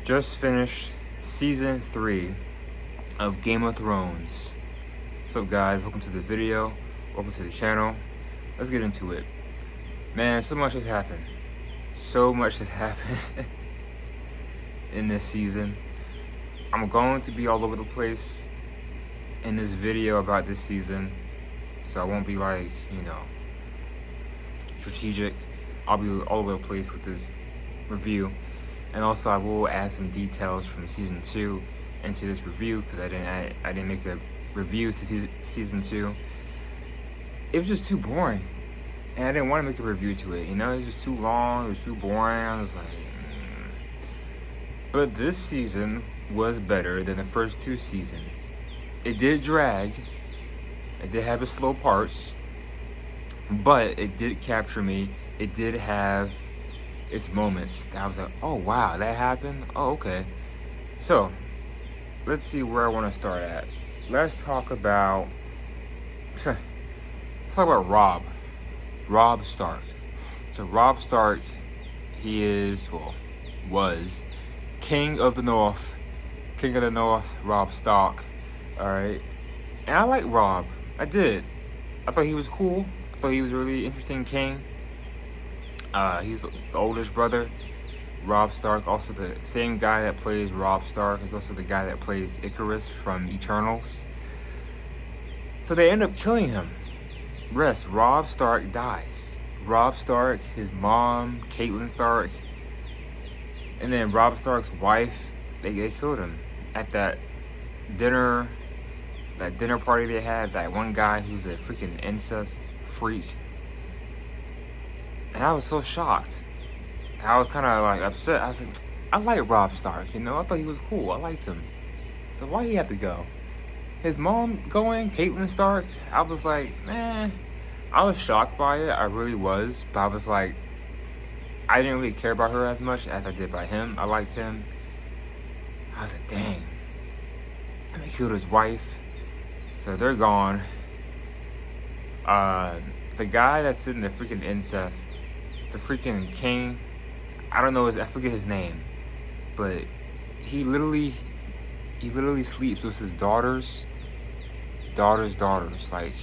Just finished season 3 of Game of Thrones. What's up, guys? Welcome to the video. Welcome to the channel. Let's get into it. Man, so much has happened. So much has happened in this season. I'm going to be all over the place in this video about this season, so I won't be like, strategic. I'll be all over the place with this review, and also I will add some details from season 2 into this review because I didn't make a review to season 2. It was just too boring, and I didn't want to make a review to it. It was just too long. It was too boring. I was like, But this season was better than the first 2 seasons. It did drag. It did have its slow parts, but it did capture me. It did have its moments that I was like, oh wow, that happened? Oh, okay. So, let's see where I want to start at. Let's talk about Robb Stark. So Robb Stark, he was King of the North, Robb Stark. Alright. And I like Robb. I did. I thought he was cool. I thought he was a really interesting king. He's the oldest brother, Robb Stark. Also, the same guy that plays Robb Stark is also the guy that plays Icarus from Eternals. So they end up killing him. Robb Stark dies. Robb Stark, his mom, Catelyn Stark, and then Robb Stark's wife, they killed him at that dinner party they had. That one guy who's a freaking incest freak. And I was so shocked. I was kind of like upset. I was like, I like Robb Stark, I thought he was cool. I liked him. So why he had to go? His mom going, Catelyn Stark, I was like, I was shocked by it. I really was. But I was like, I didn't really care about her as much as I did by him. I liked him. I was like, dang. And they killed his wife. So they're gone. The guy that's in the freaking incest, the freaking king, I forget his name, but he literally sleeps with his daughters. Like,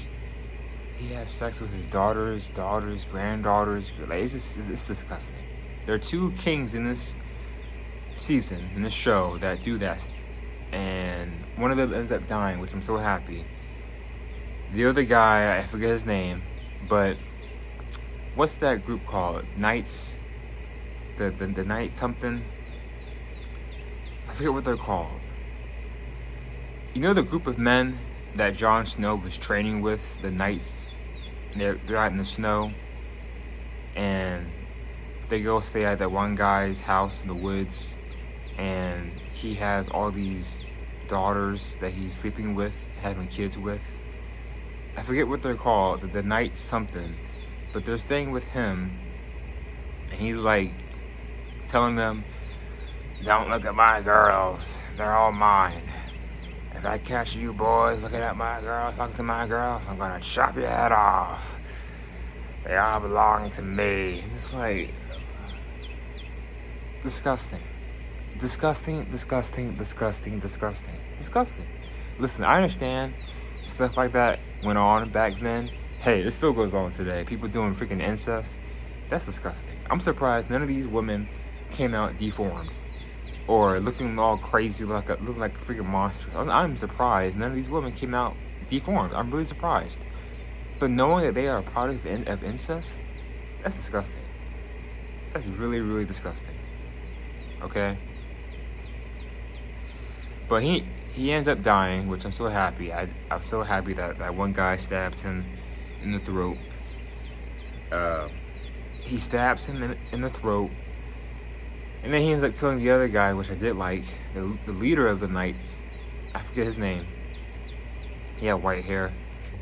he has sex with his daughters, granddaughters. Like, it's disgusting. There are 2 kings in this season, in this show, that do that, and one of them ends up dying, which I'm so happy. The other guy, I forget his name, but what's that group called? Knights? The Knight something? I forget what they're called. The group of men that Jon Snow was training with, the Knights, and they're out in the snow, and they go stay at that one guy's house in the woods, and he has all these daughters that he's sleeping with, having kids with. I forget what they're called, the Knights something, but they're staying with him, and he's like telling them, don't look at my girls, they're all mine. If I catch you boys looking at my girls, talking to my girls, I'm gonna chop your head off. They all belong to me. It's like, disgusting. Disgusting. Listen, I understand stuff like that went on back then. Hey, it still goes on today. People doing freaking incest. That's disgusting. I'm surprised none of these women came out deformed or looking all crazy, looking like a freaking monster. I'm surprised none of these women came out deformed. I'm really surprised. But knowing that they are a product of incest, that's disgusting. That's really, really disgusting. Okay? But he ends up dying, which I'm so happy. I'm so happy that one guy stabbed him in the throat. He stabs him in the throat, and then he ends up killing the other guy, which I did like. The leader of the Knights, I forget his name. He had white hair,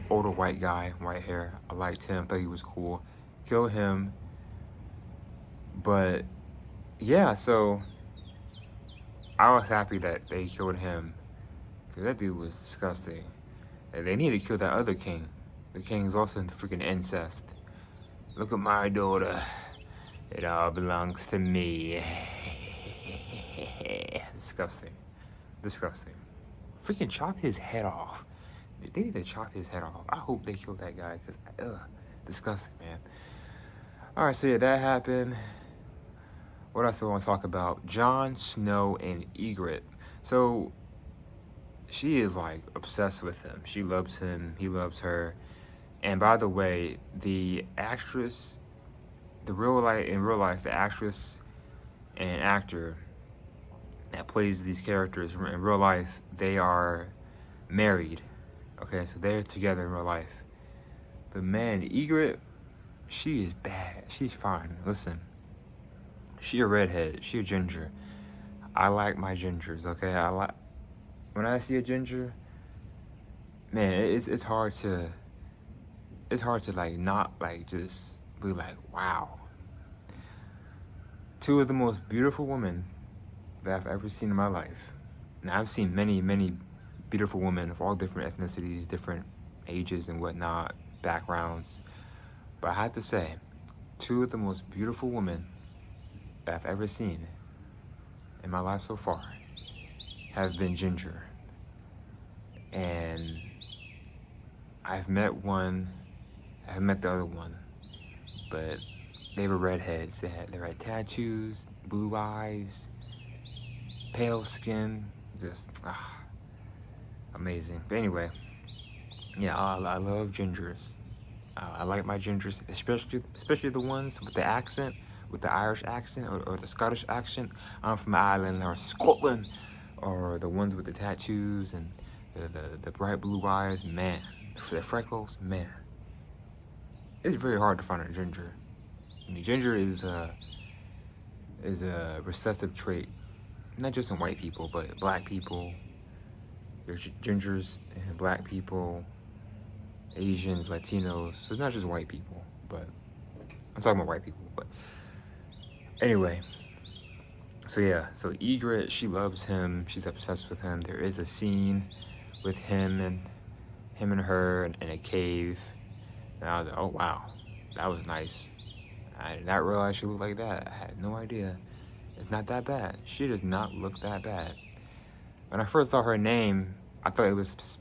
older white guy, white hair. I liked him, thought he was cool. Kill him. But yeah, so I was happy that they killed him, because that dude was disgusting. And they need to kill that other king. The king's also into freaking incest. Look at my daughter. It all belongs to me. Disgusting. Disgusting. Freaking chop his head off. They need to chop his head off. I hope they kill that guy, because, disgusting, man. Alright, so yeah, that happened. What else do I want to talk about? Jon Snow and Ygritte. So, she is, like, obsessed with him. She loves him. He loves her. And by the way, the actress, in real life, the actress and actor that plays these characters in real life, they are married. Okay, so they're together in real life. But man, Ygritte, she is bad. She's fine. Listen, she a redhead. She a ginger. I like my gingers. Okay, when I see a ginger, man, it's hard to like not like just be like, wow. Two of the most beautiful women that I've ever seen in my life. Now I've seen many beautiful women of all different ethnicities, different ages and whatnot, backgrounds. But I have to say, two of the most beautiful women that I've ever seen in my life so far have been ginger. And I've met one, I haven't met the other one, but they were redheads. They had tattoos, blue eyes, pale skin, just amazing. But anyway, yeah, I love gingers. I like my gingers, especially the ones with the accent, with the Irish accent or the Scottish accent. I'm from Ireland or Scotland, or the ones with the tattoos and the bright blue eyes. Man, the freckles, man. It's very hard to find a ginger. I mean, ginger is a recessive trait, not just in white people, but black people. There's gingers and black people, Asians, Latinos. So it's not just white people, but I'm talking about white people. But anyway, so yeah, so Ygritte, she loves him. She's obsessed with him. There is a scene with him and her in a cave. And I was like, oh wow, that was nice. I did not realize she looked like that. I had no idea. It's not that bad. She does not look that bad. When I first saw her name, I thought it was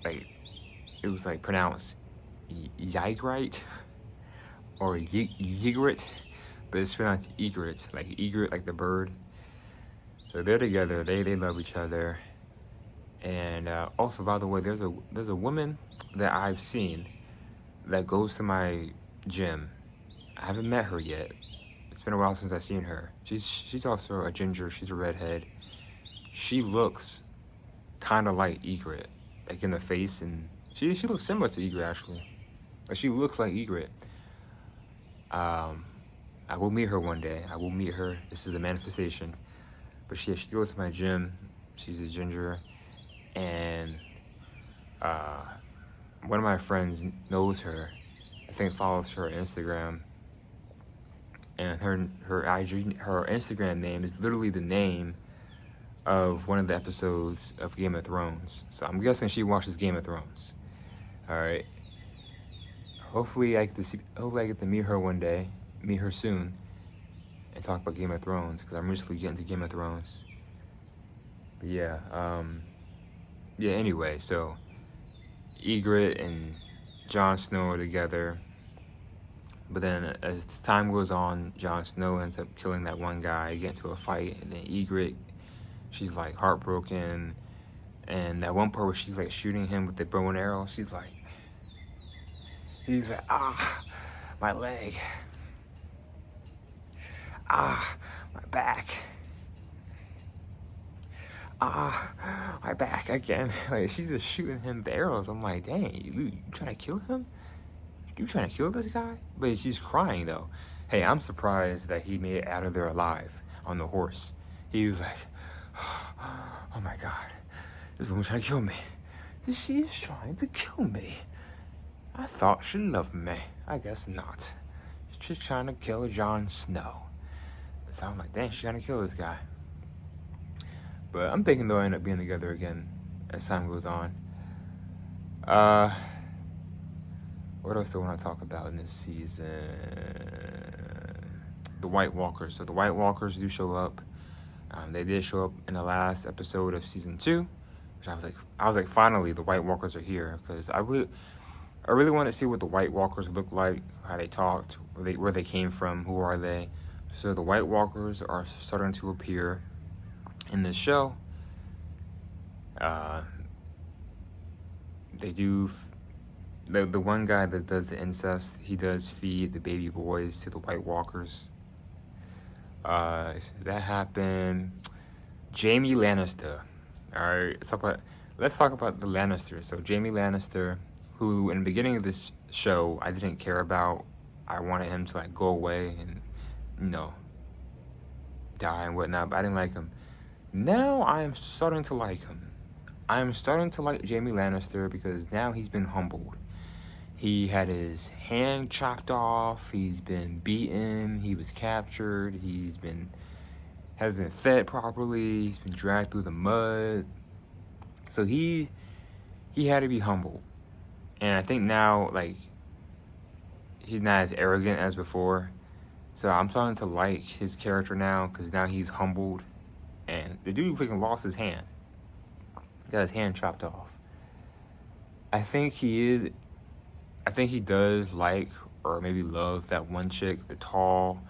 like pronounced Ygritte or Ygritte, but it's pronounced Egret, like egret, like the bird. So they're together. They love each other. And also, by the way, there's a woman that I've seen that goes to my gym. I haven't met her yet. It's been a while since I've seen her. She's also a ginger. She's a redhead. She looks kind of like Ygritte, like in the face, and she looks similar to Ygritte actually. But she looks like Ygritte. I will meet her one day. I will meet her. This is a manifestation. But she goes to my gym. She's a ginger, and one of my friends knows her. I think follows her on Instagram, and her Instagram name is literally the name of one of the episodes of Game of Thrones. So I'm guessing she watches Game of Thrones. All right. Hopefully I get to meet her one day, meet her soon, and talk about Game of Thrones, because I'm recently getting to Game of Thrones. But yeah, anyway, so Ygritte and Jon Snow are together. But then as time goes on, Jon Snow ends up killing that one guy, get into a fight, and then Ygritte, she's like heartbroken. And at one part where she's like shooting him with the bow and arrow, he's like, my leg. My back. My back again. Like, she's just shooting him the arrows. I'm like, dang, you trying to kill him? You trying to kill this guy? But she's crying though. Hey, I'm surprised that he made it out of there alive on the horse. He was like, oh my God, this woman's trying to kill me. She's trying to kill me. I thought she loved me. I guess not. She's trying to kill Jon Snow. So I'm like, dang, she's trying to kill this guy. But I'm thinking they'll end up being together again as time goes on. What else do I want to talk about in this season? The White Walkers. So the White Walkers do show up. They did show up in the last episode of season 2, which I was like, finally, the White Walkers are here, because I really want to see what the White Walkers look like, how they talked, where they came from, who are they. So the White Walkers are starting to appear in this show. They do. The one guy that does the incest, he does feed the baby boys to the White Walkers. So that happened. Jaime Lannister. Alright, let's talk about the Lannisters. So Jaime Lannister, who in the beginning of this show I didn't care about. I wanted him to like go away and, you know, die and whatnot, but I didn't like him. Now I am starting to like him. I am starting to like Jaime Lannister because now he's been humbled. He had his hand chopped off. He's been beaten. He was captured. Has been fed properly. He's been dragged through the mud. So he had to be humbled. And I think now, like, he's not as arrogant as before. So I'm starting to like his character now because now he's humbled. And the dude freaking lost his hand. Got his hand chopped off. I think he does like, or maybe love, that one chick, the tall,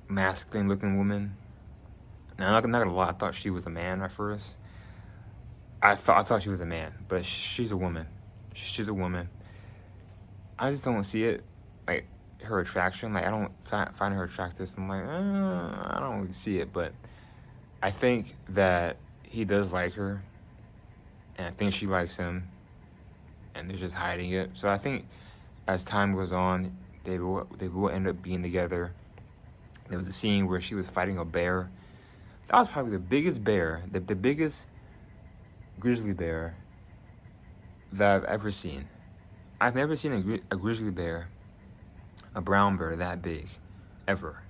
masculine looking woman. Now, I'm not gonna lie, I thought she was a man at first. I thought she was a man, but she's a woman. She's a woman. I just don't see it, like, her attraction. Like, I don't find her attractive. I'm like, I don't really see it, but I think that he does like her, and I think she likes him, and they're just hiding it. So I think as time goes on, they will end up being together. There was a scene where she was fighting a bear. That was probably the biggest bear, the biggest grizzly bear that I've ever seen. I've never seen a grizzly bear, a brown bear that big, ever.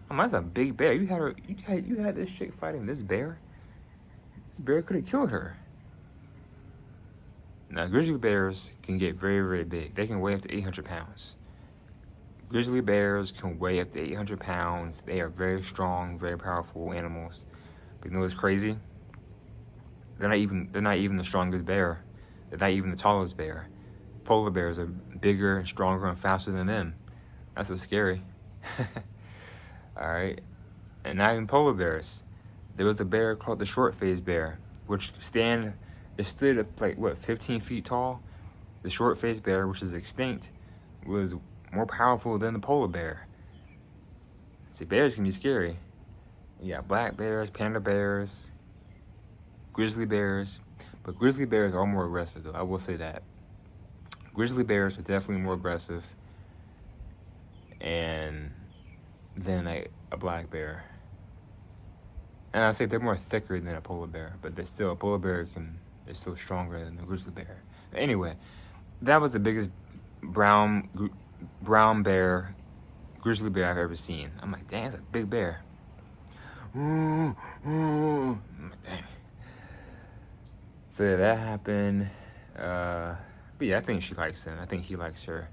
Oh, that's a big bear. You had this chick fighting this bear. This bear could have killed her. Now, grizzly bears can get very, very big. They can weigh up to 800 pounds. Grizzly bears can weigh up to 800 pounds. They are very strong, very powerful animals. But you know what's crazy? They're not even the strongest bear. They're not even the tallest bear. Polar bears are bigger and stronger and faster than them. That's what's scary. Alright? And not even polar bears. There was a bear called the short-faced bear, which stood up like, 15 feet tall? The short-faced bear, which is extinct, was more powerful than the polar bear. See, bears can be scary. You got black bears, panda bears, grizzly bears. But grizzly bears are more aggressive, though. I will say that. Grizzly bears are definitely more aggressive than like a black bear. And I'd say they're more thicker than a polar bear, but a polar bear is still stronger than a grizzly bear. But anyway, that was the biggest brown bear, grizzly bear I've ever seen. I'm like, dang, that's a big bear. I'm like, dang. So yeah, that happened. But yeah, I think she likes him. I think he likes her.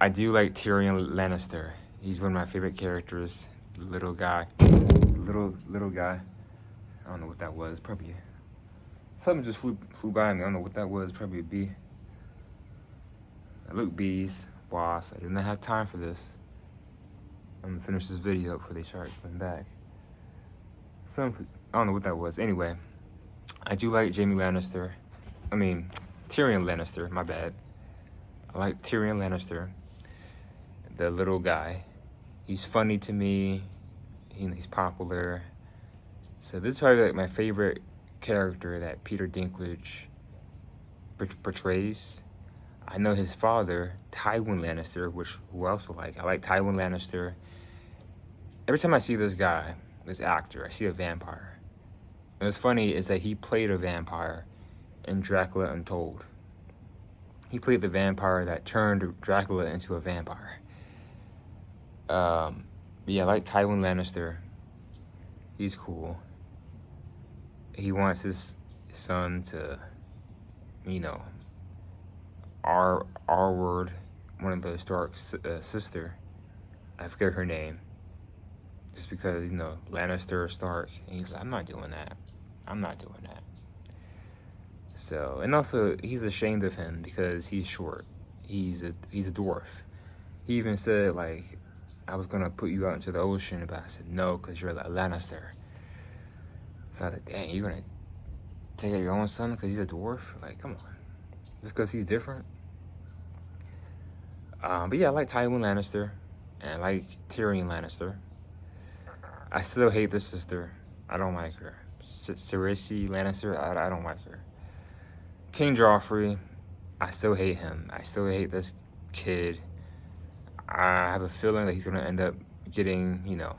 I do like Tyrion Lannister. He's one of my favorite characters. Little guy. Little guy. I don't know what that was. Probably something just flew by me. I don't know what that was. Probably a bee. Look, bees, wasps. I did not have time for this. I'm gonna finish this video before they start coming back. I don't know what that was. Anyway, I do like Tyrion Lannister, my bad. I like Tyrion Lannister, the little guy. He's funny to me. He's popular. So this is probably like my favorite character that Peter Dinklage portrays. I know his father, Tywin Lannister, who I also like. I like Tywin Lannister. Every time I see this guy, this actor, I see a vampire. And what's funny is that he played a vampire in Dracula Untold. He played the vampire that turned Dracula into a vampire. Yeah, I like Tywin Lannister. He's cool. He wants his son to, R word, one of the Stark's sister. I forget her name. Just because, you know, Lannister, Stark, and he's like, I'm not doing that. I'm not doing that. So, and also, he's ashamed of him because he's short. He's a dwarf. He even said, like, I was gonna put you out into the ocean, but I said no, because you're a Lannister. So I was like, dang, you're gonna take out your own son because he's a dwarf? Like, come on. Just because he's different? But yeah, I like Tywin Lannister, and I like Tyrion Lannister. I still hate the sister. I don't like her. Cersei Lannister, I don't like her. King Joffrey, I still hate him. I still hate this kid. I have a feeling that he's going to end up getting, you know,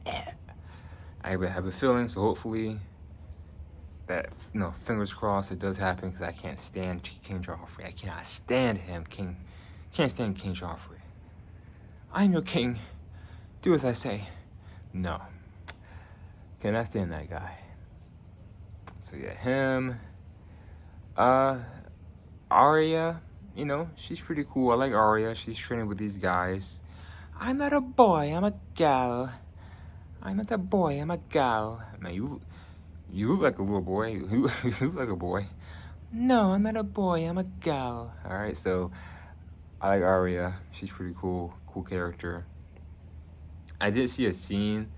I have a feeling, so hopefully that, you know, fingers crossed it does happen, because I can't stand King Joffrey. I cannot stand him, can't stand King Joffrey. I'm your king. Do as I say. No. Cannot stand that guy. So yeah, him. Arya, you know, she's pretty cool. I like Arya. She's training with these guys. I'm not a boy, I'm a gal. I'm not a boy, I'm a gal. Man, you look like a little boy. You look like a boy. No, I'm not a boy, I'm a gal. Alright, so I like Arya. She's pretty cool character. I did see a scene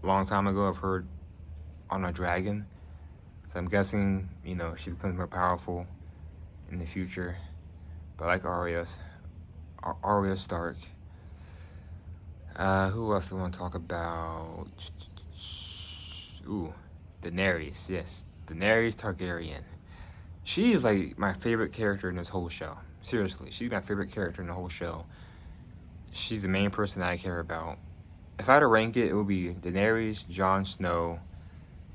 a long time ago of her on a dragon. So I'm guessing, you know, she becomes more powerful in the future. But I like Arya Stark. Who else do I want to talk about? Ooh, Daenerys. Yes, Daenerys Targaryen. She's like my favorite character in this whole show. Seriously, she's my favorite character in the whole show. She's the main person that I care about. If I had to rank it, it would be Daenerys, Jon Snow,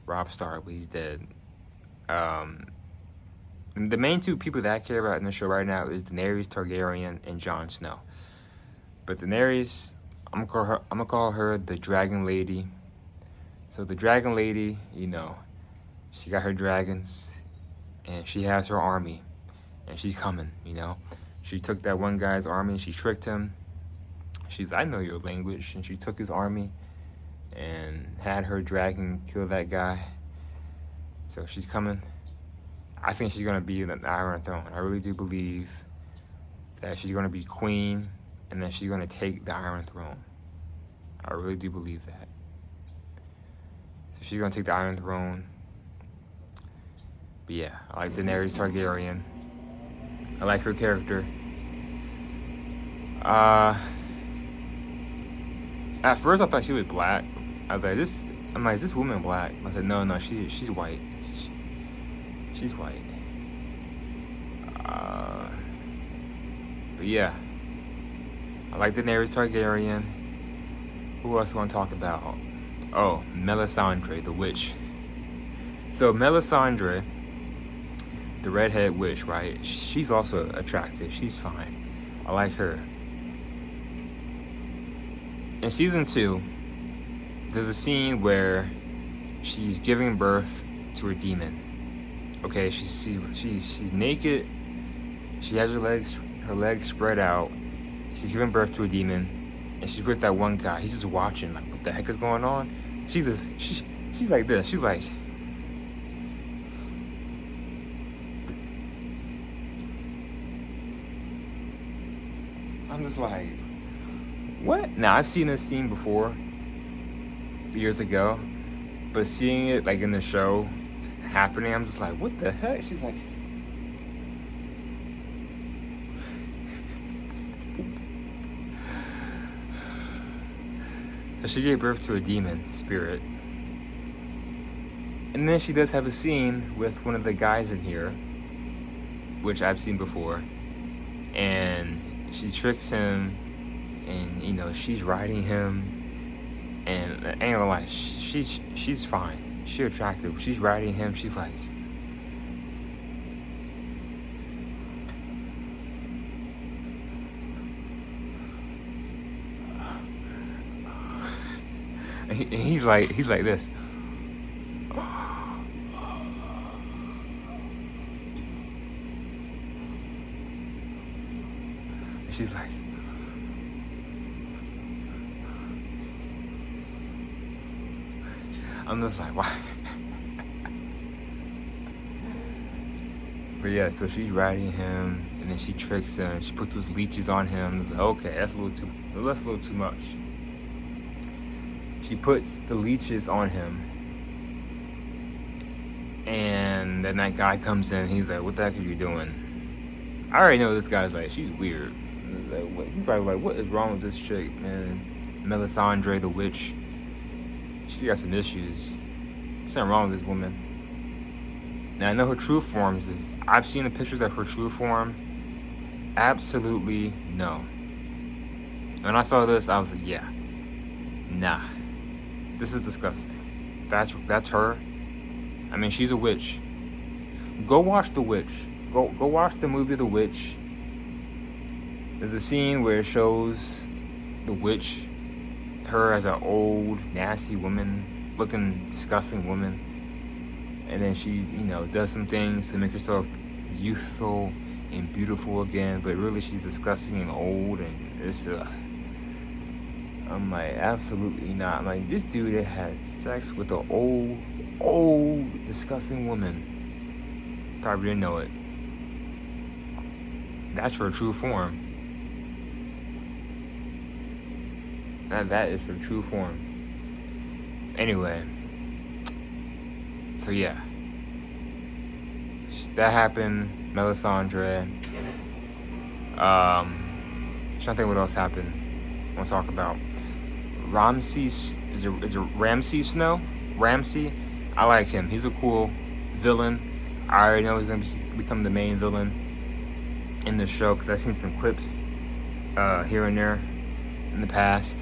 Robb Stark, but he's dead. The main two people that I care about in the show right now is Daenerys Targaryen and Jon Snow. But Daenerys, I'm gonna call her the Dragon Lady. So the Dragon Lady, you know, she got her dragons, and she has her army, and she's coming. You know, she took that one guy's army, she tricked him. She's, I know your language, and she took his army and had her dragon kill that guy. So she's coming. I think she's gonna be in the Iron Throne. I really do believe that she's gonna be queen, and that she's gonna take the Iron Throne. I really do believe that. So she's gonna take the Iron Throne. But yeah, I like Daenerys Targaryen. I like her character. At first I thought she was black. I was like, is this woman black? I said, no, she's white. She's white. But yeah, I like Daenerys Targaryen. Who else do I want to talk about? Oh, Melisandre, the witch. So Melisandre, the redhead witch, right? She's also attractive. She's fine. I like her. In season 2, there's a scene where she's giving birth to a demon. Okay, she's naked. She has her legs spread out. She's giving birth to a demon, and she's with that one guy. He's just watching, like, what the heck is going on? She's like this. She's like, I'm just like, what? Now, I've seen this scene before, years ago, but seeing it, like, in the show happening, I'm just like, what the heck? She's like, so she gave birth to a demon spirit. And then she does have a scene with one of the guys in here, which I've seen before, and she tricks him, and, you know, she's riding him, and I ain't gonna lie, she's fine. She's attractive. She's riding him. She's like, and he's like this. She's like, I'm just like, why? But yeah, so she's riding him, and then she tricks him. She puts those leeches on him. It's like, okay, that's a little too much. She puts the leeches on him, and then that guy comes in. He's like, "What the heck are you doing?" I already know this guy's like, she's weird. He's probably like, what is wrong with this chick, man? Melisandre the witch. She got some issues. Something wrong with this woman. Now I know her true forms is. I've seen the pictures of her true form. Absolutely no. When I saw this, I was like, yeah, nah, this is disgusting. That's her. I mean, she's a witch. Go watch The Witch. Go watch the movie The Witch. There's a scene where it shows the witch, her as an old, nasty woman, looking disgusting woman. And then she, does some things to make herself youthful and beautiful again. But really, she's disgusting and old. And it's, I'm like, absolutely not. I'm like, this dude that had sex with an old, disgusting woman. Probably didn't know it. That's her true form. That is her true form. Anyway. So yeah, that happened. Melisandre. Trying to think what else happened. I want to talk about Ramsay. Is it Ramsay Snow? Ramsay. I like him. He's a cool villain. I already know he's gonna become the main villain in the show because I've seen some clips here and there in the past.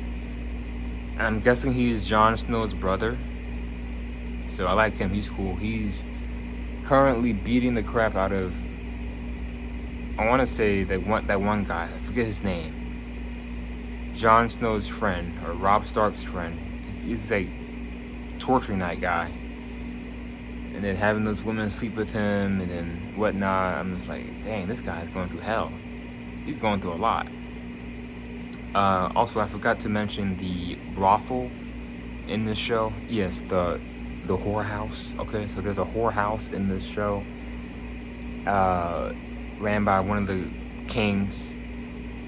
And I'm guessing he's Jon Snow's brother. So I like him. He's cool. He's currently beating the crap out of, I want to say that one guy. I forget his name. Jon Snow's friend, or Robb Stark's friend. He's like torturing that guy, and then having those women sleep with him, and then whatnot. I'm just like, dang, this guy's going through hell. He's going through a lot. Also, I forgot to mention the brothel in this show. Yes, the whorehouse. Okay, so there's a whorehouse in this show, ran by one of the kings.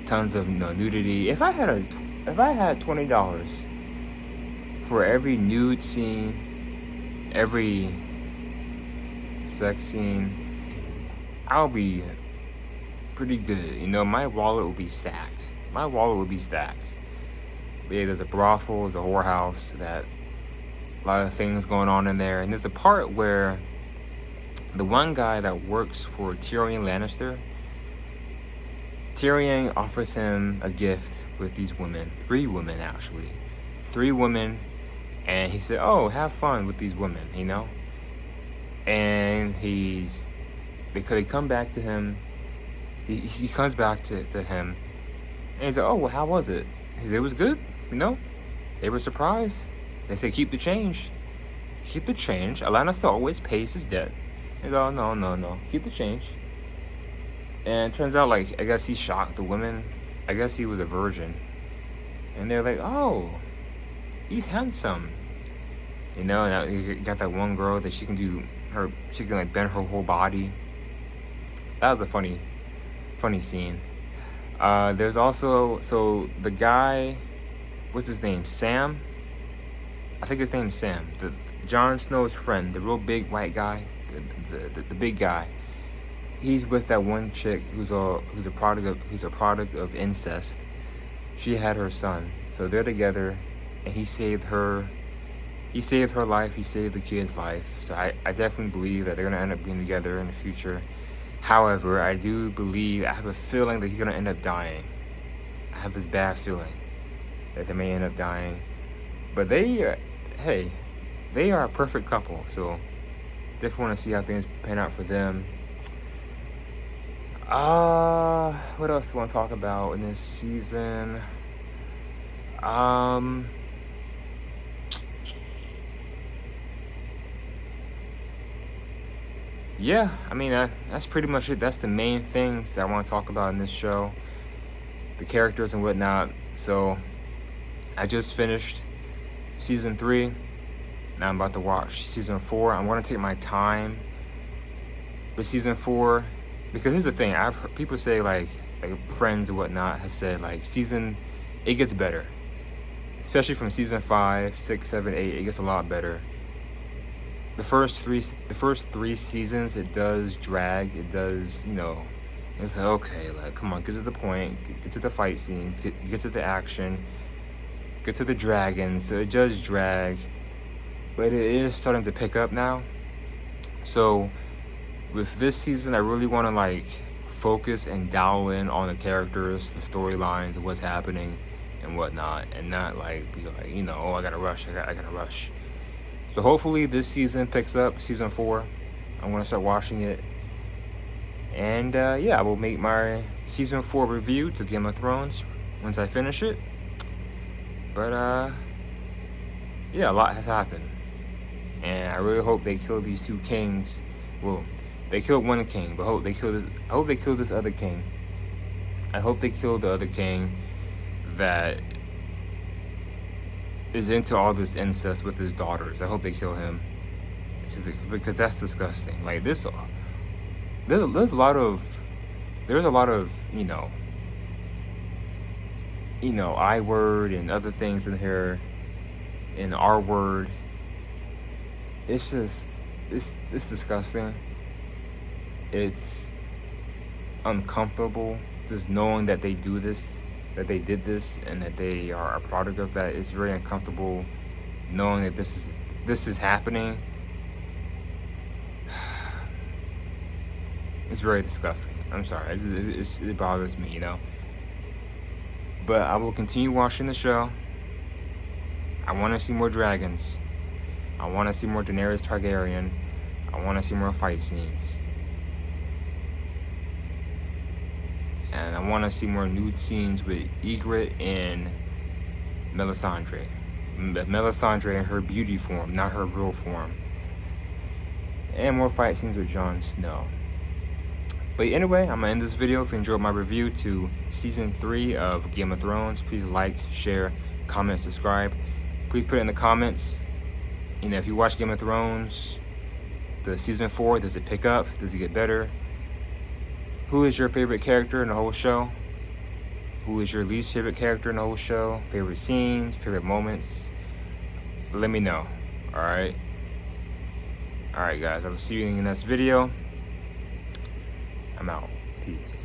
Tons of nudity. If I had $20 for every nude scene, every sex scene, I'll be pretty good. My wallet will be stacked. But yeah, there's a brothel, there's a whorehouse, that a lot of things going on in there. And there's a part where the one guy that works for Tyrion Lannister, Tyrion offers him a gift with these women. 3 women, actually. 3 women. And he said, oh, have fun with these women, And they come back to him. He comes back to him. And he's like, oh, well, how was it? He said, it was good, They were surprised. They said, keep the change. Keep the change. Lannister always pays his debt. He's like, oh, no. Keep the change. And it turns out, I guess he shocked the women. I guess he was a virgin. And they're like, oh, he's handsome. And you got that one girl that she can bend her whole body. That was a funny scene. There's also, so the guy, what's his name? Sam? I think his name's Sam. Jon Snow's friend, the real big white guy, the big guy. He's with that one chick who's a product of incest. She had her son, so they're together, and he saved her. He saved her life. He saved the kid's life. So I definitely believe that they're gonna end up being together in the future. However, I have a feeling that he's gonna end up dying. I have this bad feeling that they may end up dying. But they are a perfect couple. So definitely want to see how things pan out for them. What else do I want to talk about in this season? Yeah, I mean, that's pretty much it. That's the main things that I want to talk about in this show. the characters and whatnot. So I just finished season 3. Now I'm about to watch season 4. I'm going to take my time with season 4, because here's the thing. I've heard people say, like friends and whatnot have said, like, it gets better, especially from season 5, 6, 7, 8. It gets a lot better. The first three seasons, it does drag. It does, it's like, okay, like, come on, get to the point, get to the fight scene, get to the action, get to the dragons. So it does drag, but it is starting to pick up now. So with this season, I really want to, like, focus and dial in on the characters, the storylines, what's happening and whatnot, and not, like, be like, oh, I gotta rush, I gotta rush. So hopefully this season picks up, season 4. I'm gonna start watching it, and yeah, I will make my season 4 review to Game of Thrones once I finish it. But yeah, a lot has happened, and I really hope they kill these 2 kings. Well, they killed one king, but I hope they kill this other king. I hope they kill the other king that is into all this incest with his daughters. I hope they kill him, because that's disgusting. Like, there's a lot of I word and other things in here, in R word. It's just it's disgusting. It's uncomfortable just knowing that they do this, that they did this, and that they are a product of that. It's very uncomfortable knowing that this is happening. It's very disgusting. I'm sorry. It bothers me, But I will continue watching the show. I want to see more dragons. I want to see more Daenerys Targaryen. I want to see more fight scenes. And I want to see more nude scenes with Ygritte and Melisandre. Melisandre in her beauty form, not her real form. And more fight scenes with Jon Snow. But anyway, I'm going to end this video. If you enjoyed my review to Season 3 of Game of Thrones, please like, share, comment, subscribe. Please put it in the comments, if you watch Game of Thrones, the Season 4, does it pick up? Does it get better? Who is your favorite character in the whole show? Who is your least favorite character in the whole show? Favorite scenes, favorite moments? Let me know. Alright? Alright, guys. I will see you in the next video. I'm out. Peace.